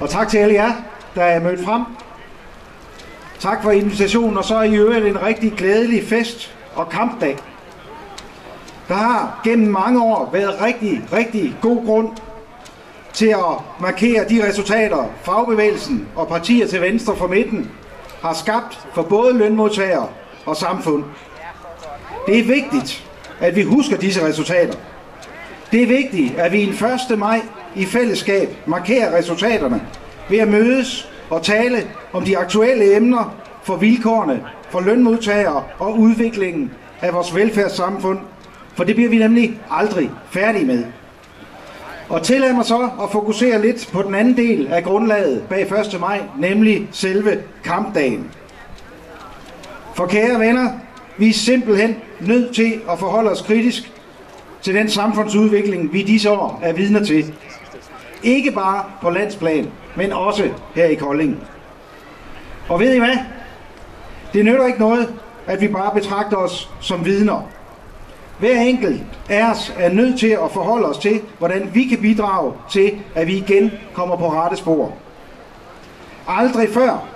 Og tak til alle jer, der er mødt frem. Tak for invitationen, og så i øvrigt en rigtig glædelig fest og kampdag. Der har gennem mange år været rigtig god grund til at markere de resultater, fagbevægelsen og partier til venstre for midten har skabt for både lønmodtagere og samfund. Det er vigtigt, at vi husker disse resultater. Det er vigtigt, at vi en 1. maj i fællesskab markerer resultaterne ved at mødes og tale om de aktuelle emner for vilkårene for lønmodtagere og udviklingen af vores velfærdssamfund, for det bliver vi nemlig aldrig færdige med. Og tillad mig så at fokusere lidt på den anden del af grundlaget bag 1. maj, nemlig selve kampdagen. For kære venner, vi er simpelthen nødt til at forholde os kritisk til den samfundsudvikling, vi disse år er vidner til. Ikke bare på landsplan, men også her i Kolding. Og ved I hvad? Det nytter ikke noget, at vi bare betragter os som vidner. Hver enkelt af os er nødt til at forholde os til, hvordan vi kan bidrage til, at vi igen kommer på rette spor. Aldrig før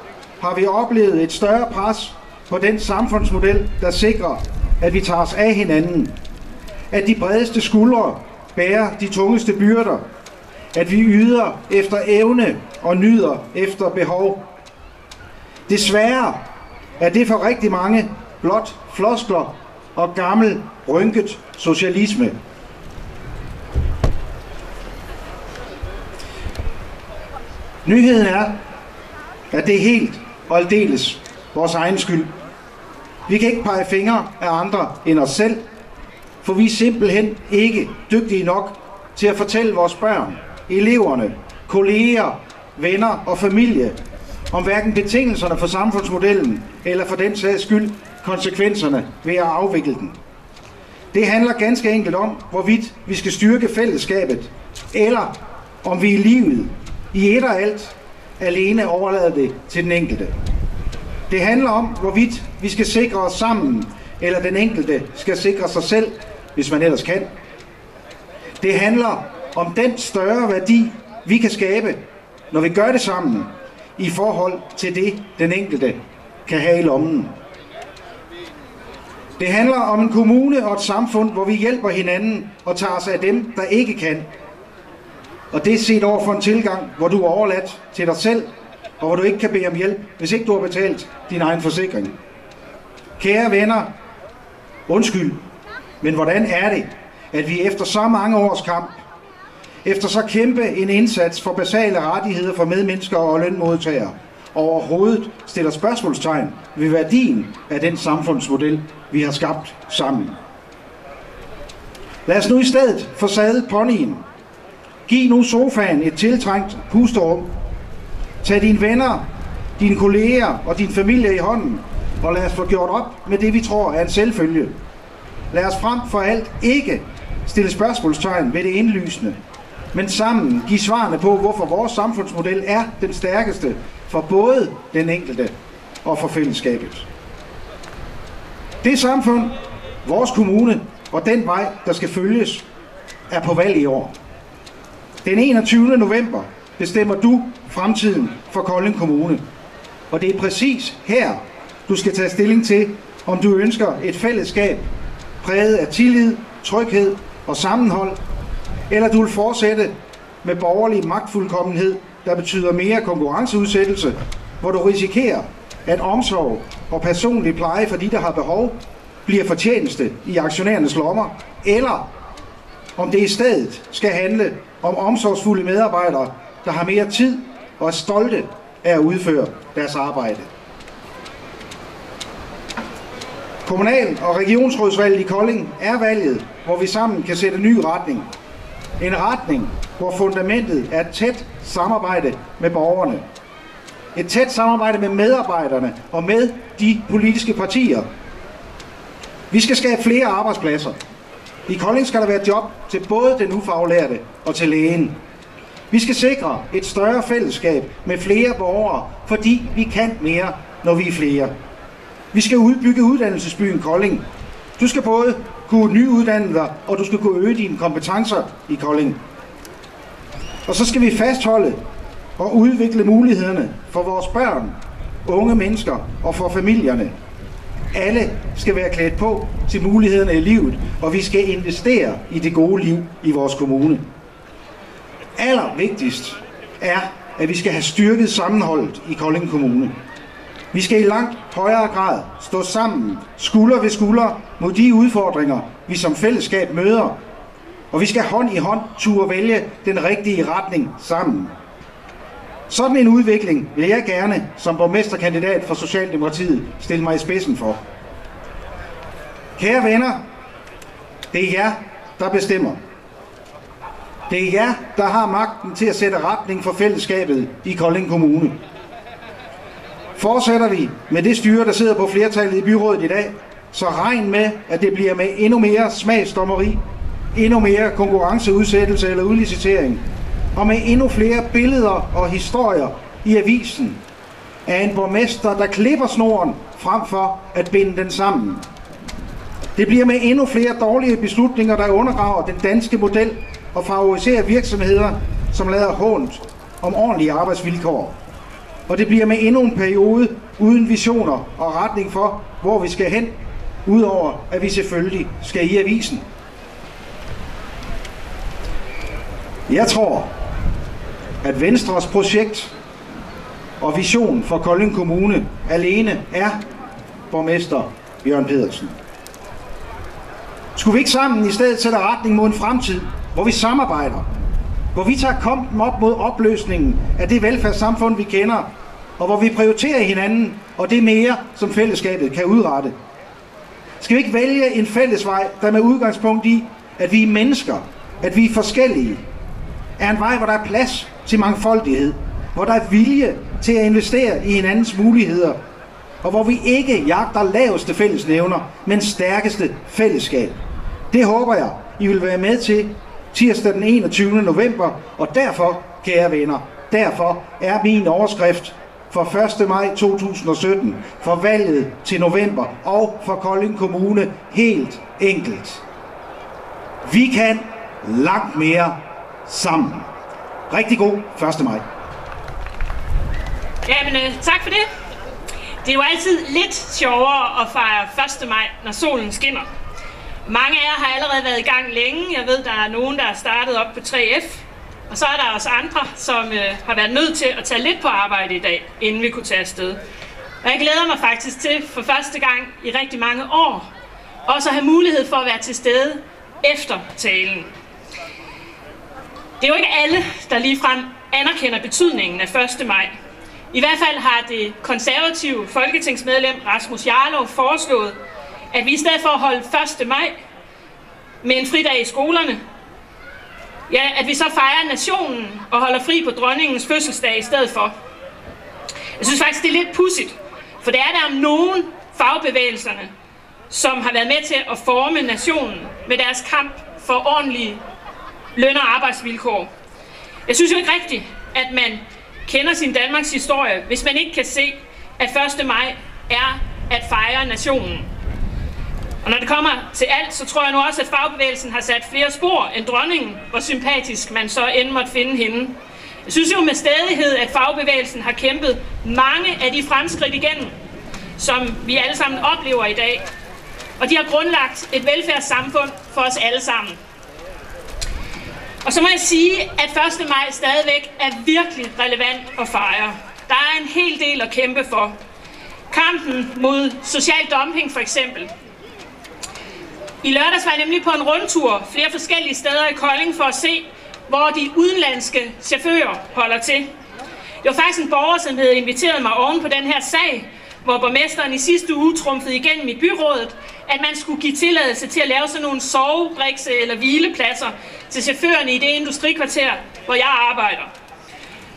har vi oplevet et større pres på den samfundsmodel, der sikrer, at vi tager os af hinanden. At de bredeste skuldre bærer de tungeste byrder. At vi yder efter evne og nyder efter behov. Desværre er det for rigtig mange blot floskler og gammel, rynket socialisme. Nyheden er, at det er helt og aldeles vores egen skyld. Vi kan ikke pege fingre af andre end os selv, for vi er simpelthen ikke dygtige nok til at fortælle vores børn, eleverne, kolleger, venner og familie om hverken betingelserne for samfundsmodellen eller for den sags skyld konsekvenserne ved at afvikle den. Det handler ganske enkelt om, hvorvidt vi skal styrke fællesskabet, eller om vi i livet i et og alt alene overlader det til den enkelte. Det handler om, hvorvidt vi skal sikre os sammen, eller den enkelte skal sikre sig selv, hvis man ellers kan. Det handler om den større værdi, vi kan skabe, når vi gør det sammen, i forhold til det, den enkelte kan have i lommen. Det handler om en kommune og et samfund, hvor vi hjælper hinanden og tager os af dem, der ikke kan. Og det er set over for en tilgang, hvor du er overladt til dig selv, og hvor du ikke kan bede om hjælp, hvis ikke du har betalt din egen forsikring. Kære venner, undskyld, men hvordan er det, at vi efter så mange års kamp, efter så kæmpe en indsats for basale rettigheder for medmennesker og lønmodtagere, overhovedet stiller spørgsmålstegn ved værdien af den samfundsmodel, vi har skabt sammen. Lad os nu i stedet få sadlet ponyen. Giv nu sofaen et tiltrængt pusterum. Tag dine venner, dine kolleger og din familie i hånden, og lad os få gjort op med det, vi tror er en selvfølge. Lad os frem for alt ikke stille spørgsmålstegn ved det indlysende, men sammen give svarene på, hvorfor vores samfundsmodel er den stærkeste for både den enkelte og for fællesskabet. Det samfund, vores kommune og den vej, der skal følges, er på valg i år. Den 21. november bestemmer du fremtiden for Kolding Kommune. Og det er præcis her, du skal tage stilling til, om du ønsker et fællesskab præget af tillid, tryghed og sammenhold, eller du vil fortsætte med borgerlig magtfuldkommenhed, der betyder mere konkurrenceudsættelse, hvor du risikerer, at omsorg og personlig pleje for de, der har behov, bliver fortjeneste i aktionærernes lommer, eller om det i stedet skal handle om omsorgsfulde medarbejdere, der har mere tid og er stolte af at udføre deres arbejde. Kommunal- og regionsrådsvalget i Kolding er valget, hvor vi sammen kan sætte ny retning. En retning, hvor fundamentet er et tæt samarbejde med borgerne. Et tæt samarbejde med medarbejderne og med de politiske partier. Vi skal skabe flere arbejdspladser. I Kolding skal der være job til både den ufaglærte og til lægen. Vi skal sikre et større fællesskab med flere borgere, fordi vi kan mere, når vi er flere. Vi skal udbygge uddannelsesbyen Kolding. Du skal både kunne nyuddanne dig, og du skal kunne øge dine kompetencer i Kolding. Og så skal vi fastholde og udvikle mulighederne for vores børn, unge mennesker og for familierne. Alle skal være klædt på til mulighederne i livet, og vi skal investere i det gode liv i vores kommune. Allervigtigst er, at vi skal have styrket sammenholdet i Kolding Kommune. Vi skal i langt højere grad stå sammen, skulder ved skulder, mod de udfordringer, vi som fællesskab møder. Og vi skal hånd i hånd turde vælge den rigtige retning sammen. Sådan en udvikling vil jeg gerne som borgmesterkandidat for Socialdemokratiet stille mig i spidsen for. Kære venner, det er jer, der bestemmer. Det er jer, der har magten til at sætte retning for fællesskabet i Kolding Kommune. Fortsætter vi med det styre, der sidder på flertallet i byrådet i dag, så regn med, at det bliver med endnu mere smagsdommeri, endnu mere konkurrenceudsættelse eller udlicitering, og med endnu flere billeder og historier i avisen af en borgmester, der klipper snoren frem for at binde den sammen. Det bliver med endnu flere dårlige beslutninger, der undergraver den danske model og favoriserer virksomheder, som lader hånt om ordentlige arbejdsvilkår. Og det bliver med endnu en periode uden visioner og retning for, hvor vi skal hen, udover at vi selvfølgelig skal i avisen. Jeg tror, at Venstres projekt og vision for Kolding Kommune alene er borgmester Bjørn Pedersen. Skulle vi ikke sammen i stedet sætte retning mod en fremtid, hvor vi samarbejder, hvor vi tager kampen op mod opløsningen af det velfærdssamfund, vi kender, og hvor vi prioriterer hinanden og det mere, som fællesskabet kan udrette? Skal vi ikke vælge en fællesvej, der med udgangspunkt i, at vi er mennesker, at vi er forskellige, er en vej, hvor der er plads til mangfoldighed, hvor der er vilje til at investere i hinandens muligheder, og hvor vi ikke jagter laveste fællesnævner, men stærkeste fællesskab. Det håber jeg, I vil være med til tirsdag den 21. november, og derfor, kære venner, derfor er min overskrift for 1. maj 2017, for valget til november og for Kolding Kommune helt enkelt. Vi kan langt mere sammen. Rigtig god 1. maj. Jamen, tak for det. Det er jo altid lidt sjovere at fejre 1. maj, når solen skinner. Mange af jer har allerede været i gang længe. Jeg ved, der er nogen, der er startet op på 3F. Og så er der også andre, som har været nødt til at tage lidt på arbejde i dag, inden vi kunne tage afsted. Og jeg glæder mig faktisk til for første gang i rigtig mange år, også at have mulighed for at være til stede efter talen. Det er jo ikke alle, der ligefrem anerkender betydningen af 1. maj. I hvert fald har det konservative folketingsmedlem Rasmus Jarlov foreslået, at vi i stedet for at holde 1. maj med en fridag i skolerne, ja, at vi så fejrer nationen og holder fri på dronningens fødselsdag i stedet for. Jeg synes faktisk, det er lidt pudsigt, for det er der om nogen fagbevægelserne, som har været med til at forme nationen med deres kamp for ordentlige løn- og arbejdsvilkår. Jeg synes jo ikke rigtigt, at man kender sin Danmarks historie, hvis man ikke kan se, at 1. maj er at fejre nationen. Og når det kommer til alt, så tror jeg nu også, at fagbevægelsen har sat flere spor end dronningen, hvor sympatisk man så end måtte finde hende. Jeg synes jo med stædighed, at fagbevægelsen har kæmpet mange af de fremskridt igennem, som vi alle sammen oplever i dag. Og de har grundlagt et velfærdssamfund for os alle sammen. Og så må jeg sige, at 1. maj stadigvæk er virkelig relevant at fejre. Der er en hel del at kæmpe for. Kampen mod social dumping for eksempel. I lørdags var jeg nemlig på en rundtur flere forskellige steder i Kolding for at se, hvor de udenlandske chauffører holder til. Det var faktisk en borger, som havde inviteret mig oven på den her sag, hvor borgmesteren i sidste uge trumfede igennem i byrådet, at man skulle give tilladelse til at lave sådan nogle sovebrikse eller hvilepladser til chaufførerne i det industrikvarter, hvor jeg arbejder.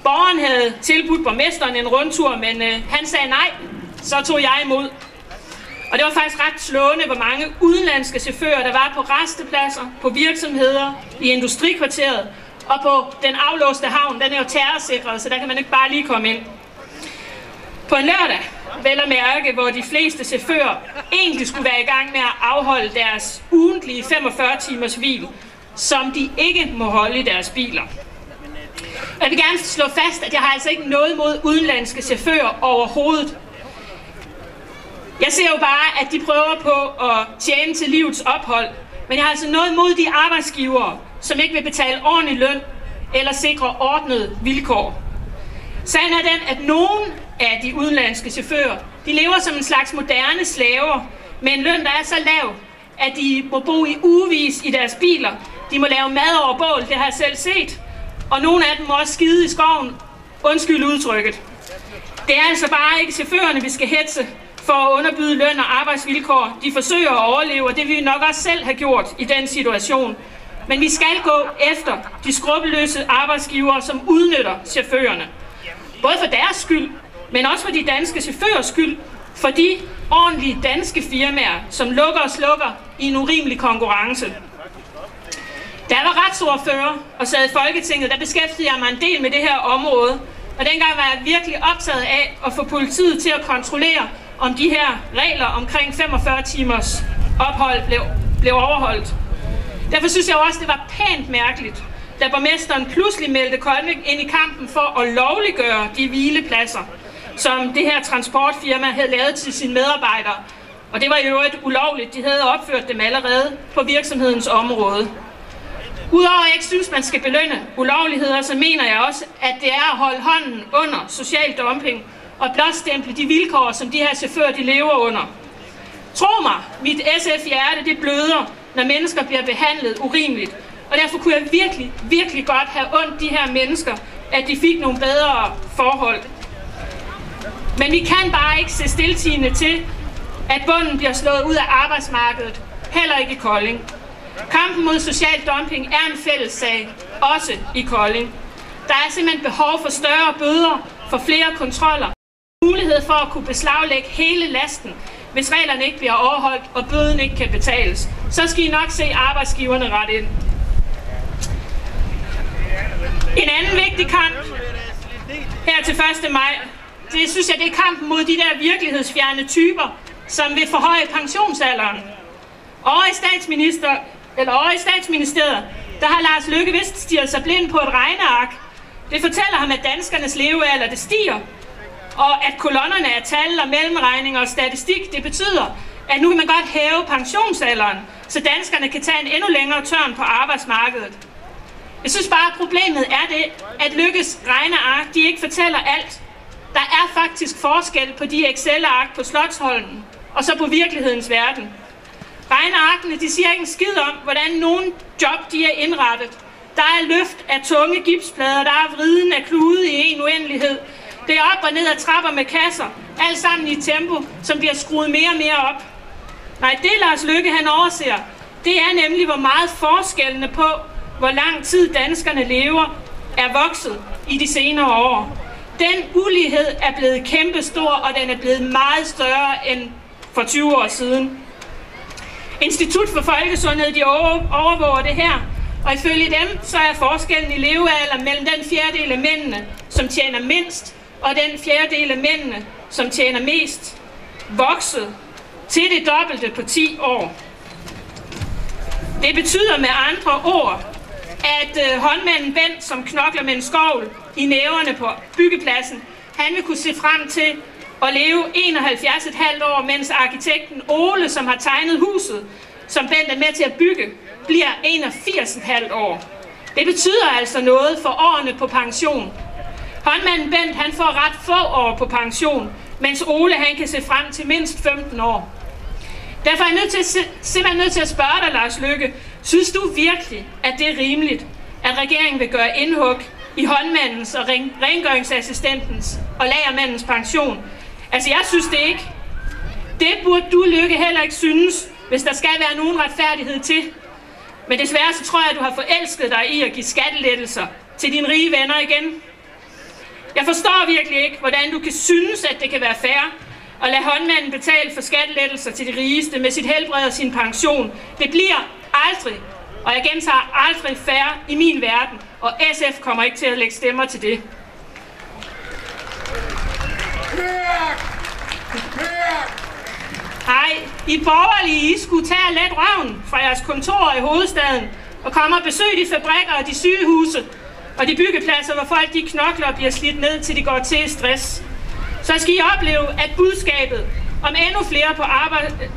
Borgeren havde tilbudt borgmesteren en rundtur, men han sagde nej, så tog jeg imod. Og det var faktisk ret slående, hvor mange udenlandske chauffører, der var på rastepladser, på virksomheder, i industrikvarteret og på den aflåste havn. Den er jo terrorsikret, så der kan man ikke bare lige komme ind. På en lørdag, vel at mærke, hvor de fleste chauffører egentlig skulle være i gang med at afholde deres ugentlige 45 timers hvil, som de ikke må holde i deres biler. Jeg vil gerne slå fast, at jeg har altså ikke noget mod udenlandske chauffører overhovedet. Jeg ser jo bare, at de prøver på at tjene til livets ophold, men jeg har altså noget mod de arbejdsgivere, som ikke vil betale ordentlig løn eller sikre ordnede vilkår. Sagen er den, at nogle af de udenlandske chauffører, de lever som en slags moderne slaver med en løn, der er så lav, at de må bo i ugevis i deres biler. De må lave mad over bål, det har jeg selv set. Og nogle af dem må også skide i skoven. Undskyld udtrykket. Det er altså bare ikke chaufførerne, vi skal hetze for at underbyde løn og arbejdsvilkår. De forsøger at overleve, og det vil vi nok også selv have gjort i den situation. Men vi skal gå efter de skrupelløse arbejdsgivere, som udnytter chaufførerne. Både for deres skyld, men også for de danske chaufførers skyld, for de ordentlige danske firmaer, som lukker og slukker i en urimelig konkurrence. Da jeg var retsordfører og sad i Folketinget, der beskæftigede jeg mig en del med det her område. Og dengang var jeg virkelig optaget af at få politiet til at kontrollere, om de her regler omkring 45 timers ophold blev overholdt. Derfor synes jeg også, det var pænt mærkeligt, da borgmesteren pludselig meldte Kolding ind i kampen for at lovliggøre de hvilepladser, som det her transportfirma havde lavet til sine medarbejdere. Og det var jo et ulovligt, de havde opført dem allerede på virksomhedens område. Udover at jeg ikke synes, man skal belønne ulovligheder, så mener jeg også, at det er at holde hånden under social dumping og blåstemple de vilkår, som de her chauffører de lever under. Tro mig, mit SF-hjerte det bløder, når mennesker bliver behandlet urimeligt. Og derfor kunne jeg virkelig, virkelig godt have ondt de her mennesker, at de fik nogle bedre forhold. Men vi kan bare ikke se stiltiende til, at bunden bliver slået ud af arbejdsmarkedet, heller ikke i Kolding. Kampen mod social dumping er en fælles sag, også i Kolding. Der er simpelthen behov for større bøder, for flere kontroller, mulighed for at kunne beslaglægge hele lasten, hvis reglerne ikke bliver overholdt og bøden ikke kan betales. Så skal I nok se arbejdsgiverne ret ind. En anden vigtig kamp her til 1. maj, det synes jeg, det er kampen mod de der virkelighedsfjerne typer, som vil forhøje pensionsalderen. Over i Statsministeriet, der har Lars Løkke vist stirret sig blind på et regneark. Det fortæller ham, at danskernes levealder det stiger, og at kolonnerne af tal og mellemregninger og statistik, det betyder, at nu kan man godt hæve pensionsalderen, så danskerne kan tage en endnu længere tørn på arbejdsmarkedet. Jeg synes bare, at problemet er det, at Løkkes regneark, de ikke fortæller alt. Der er faktisk forskel på de Excel-ark på Slotsholmen, og så på virkelighedens verden. Regnearkene, de siger ikke en skid om, hvordan nogle job de er indrettet. Der er løft af tunge gipsplader, der er vriden af klude i en uendelighed. Det er op og ned ad trapper med kasser, alt sammen i et tempo, som bliver skruet mere og mere op. Nej, det Lars Løkke han overser, det er nemlig, hvor meget forskellene på, hvor lang tid danskerne lever, er vokset i de senere år. Den ulighed er blevet kæmpestor, og den er blevet meget større end for 20 år siden. Institut for Folkesundhed, de overvåger det her, og ifølge dem, så er forskellen i levealder mellem den fjerdedel af mændene, som tjener mindst, og den fjerdedel af mændene, som tjener mest, vokset til det dobbelte på 10 år. Det betyder med andre ord, at håndmanden Bent, som knokler med en skovl i næverne på byggepladsen, han vil kunne se frem til at leve 71,5 år, mens arkitekten Ole, som har tegnet huset, som Bent er med til at bygge, bliver 81,5 år. Det betyder altså noget for årene på pension. Håndmanden Bent, han får ret få år på pension, mens Ole, han kan se frem til mindst 15 år. Derfor er jeg simpelthen nødt til at spørge dig, Lars Løkke, synes du virkelig, at det er rimeligt, at regeringen vil gøre indhug i håndmandens og rengøringsassistentens og lagermandens pension? Altså, jeg synes det ikke. Det burde du, Løkke, heller ikke synes, hvis der skal være nogen retfærdighed til. Men desværre så tror jeg, at du har forelsket dig i at give skattelettelser til dine rige venner igen. Jeg forstår virkelig ikke, hvordan du kan synes, at det kan være fair at lade håndmanden betale for skattelettelser til de rigeste med sit helbred og sin pension. Det bliver aldrig, og jeg gentager aldrig fair i min verden, og SF kommer ikke til at lægge stemmer til det. Hej, I borgerlige, I skulle tage let røven fra jeres kontorer i hovedstaden og komme og besøge de fabrikker og de sygehuse og de byggepladser, hvor folk de knokler og bliver slidt ned, til de går til stress. Så skal I opleve, at budskabet om endnu flere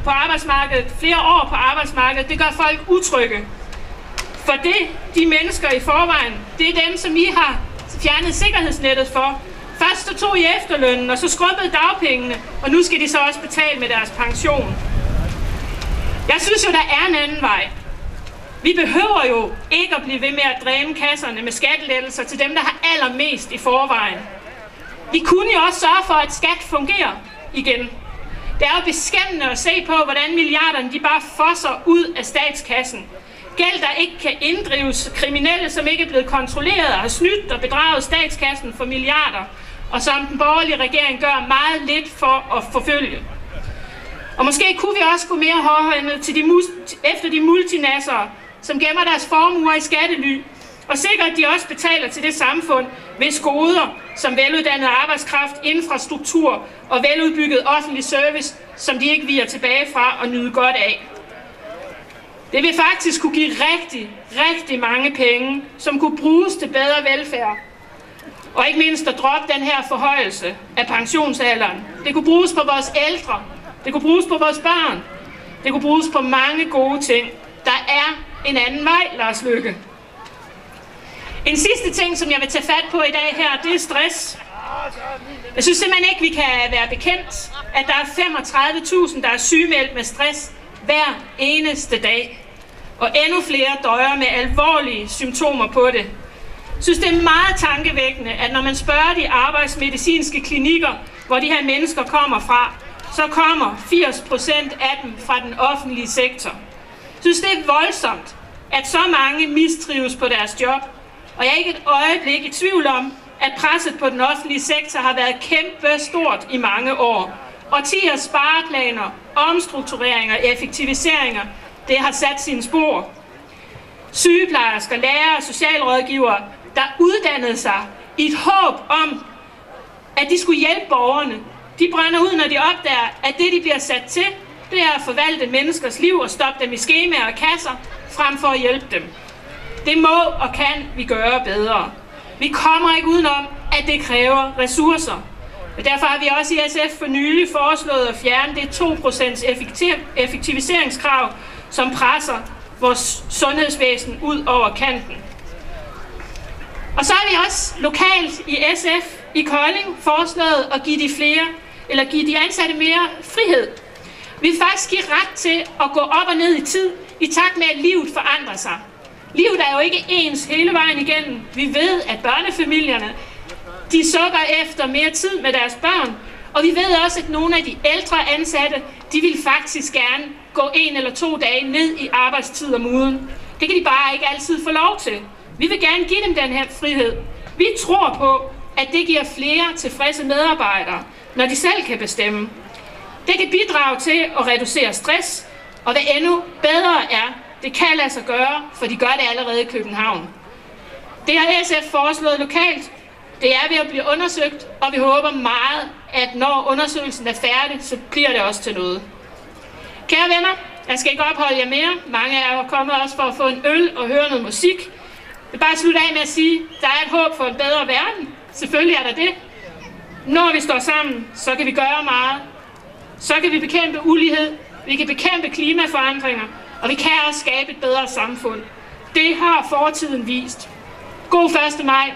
på arbejdsmarkedet, flere år på arbejdsmarkedet, det gør folk utrygge. For det, de mennesker i forvejen, det er dem, som I har fjernet sikkerhedsnettet for. Først så tog I efterlønnen, og så skrubbede dagpengene, og nu skal de så også betale med deres pension. Jeg synes jo, der er en anden vej. Vi behøver jo ikke at blive ved med at dræne kasserne med skattelettelser til dem, der har allermest i forvejen. Vi kunne jo også sørge for, at skat fungerer igen. Det er jo beskæmmende at se på, hvordan milliarderne de bare fosser ud af statskassen. Gæld, der ikke kan inddrives, kriminelle, som ikke er blevet kontrolleret og har snydt og bedraget statskassen for milliarder, og som den borgerlige regering gør meget lidt for at forfølge. Og måske kunne vi også gå mere hårdhændet efter de multinassere, som gemmer deres formuer i skattely, og sikre, at de også betaler til det samfund, hvis goder som veluddannet arbejdskraft, infrastruktur og veludbygget offentlig service, som de ikke viger tilbage fra og nyde godt af. Det vil faktisk kunne give rigtig, rigtig mange penge, som kunne bruges til bedre velfærd. Og ikke mindst at droppe den her forhøjelse af pensionsalderen. Det kunne bruges på vores ældre. Det kunne bruges på vores børn. Det kunne bruges på mange gode ting. Der er en anden vej, Lars Løkke. En sidste ting, som jeg vil tage fat på i dag her, det er stress. Jeg synes simpelthen ikke, vi kan være bekendt, at der er 35.000, der er sygemeldt med stress hver eneste dag. Og endnu flere døjer med alvorlige symptomer på det. Jeg synes, det er meget tankevækkende, at når man spørger de arbejdsmedicinske klinikker, hvor de her mennesker kommer fra, så kommer 80% af dem fra den offentlige sektor. Jeg synes, det er voldsomt, at så mange mistrives på deres job. Og jeg er ikke et øjeblik i tvivl om, at presset på den offentlige sektor har været kæmpe stort i mange år. Årtiers spareplaner, omstruktureringer, effektiviseringer, det har sat sine spor. Sygeplejersker, lærere og socialrådgivere, der uddannede sig i et håb om, at de skulle hjælpe borgerne, de brænder ud, når de opdager, at det, de bliver sat til, det er at forvalte menneskers liv og stoppe dem i skemaer og kasser, frem for at hjælpe dem. Det må og kan vi gøre bedre. Vi kommer ikke udenom, at det kræver ressourcer. Og derfor har vi også i SF for nylig foreslået at fjerne det 2% effektiviseringskrav, som presser vores sundhedsvæsen ud over kanten. Og så har vi også lokalt i SF i Kolding foreslået at give de ansatte mere frihed. Vi vil faktisk give ret til at gå op og ned i tid, i takt med at livet forandrer sig. Livet er jo ikke ens hele vejen igennem. Vi ved, at børnefamilierne, de sukker efter mere tid med deres børn, og vi ved også, at nogle af de ældre ansatte, de vil faktisk gerne gå 1 eller 2 dage ned i arbejdstid om ugen. Det kan de bare ikke altid få lov til. Vi vil gerne give dem den her frihed. Vi tror på, at det giver flere tilfredse medarbejdere, når de selv kan bestemme. Det kan bidrage til at reducere stress, og hvad endnu bedre er, det kan lade sig gøre, for de gør det allerede i København. Det har SF foreslået lokalt. Det er ved at blive undersøgt, og vi håber meget, at når undersøgelsen er færdig, så bliver det også til noget. Kære venner, jeg skal ikke opholde jer mere. Mange af jer er kommet også for at få en øl og høre noget musik. Jeg vil bare slutte af med at sige, at der er et håb for en bedre verden. Selvfølgelig er der det. Når vi står sammen, så kan vi gøre meget. Så kan vi bekæmpe ulighed, vi kan bekæmpe klimaforandringer, og vi kan også skabe et bedre samfund. Det har fortiden vist. God 1. maj.